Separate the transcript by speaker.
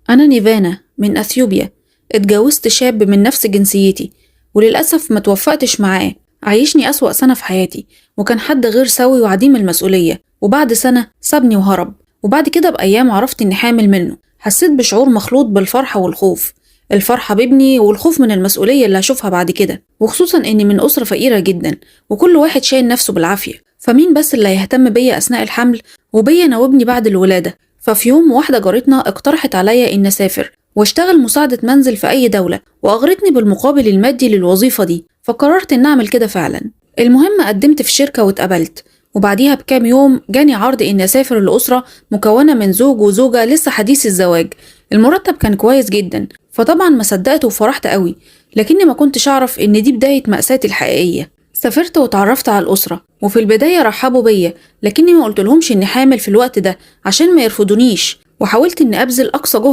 Speaker 1: أنا نيفانا من أثيوبيا. اتجوزت شاب من نفس جنسيتي، وللأسف ما توفقتش معاه. عايشني أسوأ سنة في حياتي، وكان حد غير سوي وعديم المسؤولية. وبعد سنة سابني وهرب، وبعد كده بأيام عرفت إني حامل منه. حسيت بشعور مخلوط بالفرحة والخوف، الفرحة بابني والخوف من المسؤولية اللي هشوفها بعد كده، وخصوصا إني من أسرة فقيرة جدا وكل واحد شايل نفسه بالعافية. فمين بس اللي هيهتم بيا أثناء الحمل وبيا أنا وابني بعد الولادة؟ ففي يوم واحدة جارتنا اقترحت عليا إن أسافر واشتغل مساعدة منزل في أي دولة، وأغرتني بالمقابل المادي للوظيفة دي، فقررت إن أعمل كده فعلا. المهم قدمت في شركة واتقبلت، وبعديها بكام يوم جاني عرض إني أسافر لأسرة مكونة من زوج وزوجة لسه حديث الزواج. المرتب كان كويس جدا، فطبعا ما صدقت وفرحت قوي، لكني ما كنتش أعرف إن دي بداية مأساتي الحقيقية. سافرت واتعرفت على الأسرة، وفي البداية رحبوا بيا، لكني ما قلتلهمش إني حامل في الوقت ده عشان ما يرفضونيش، وحاولت إني أبذل أقصى جهد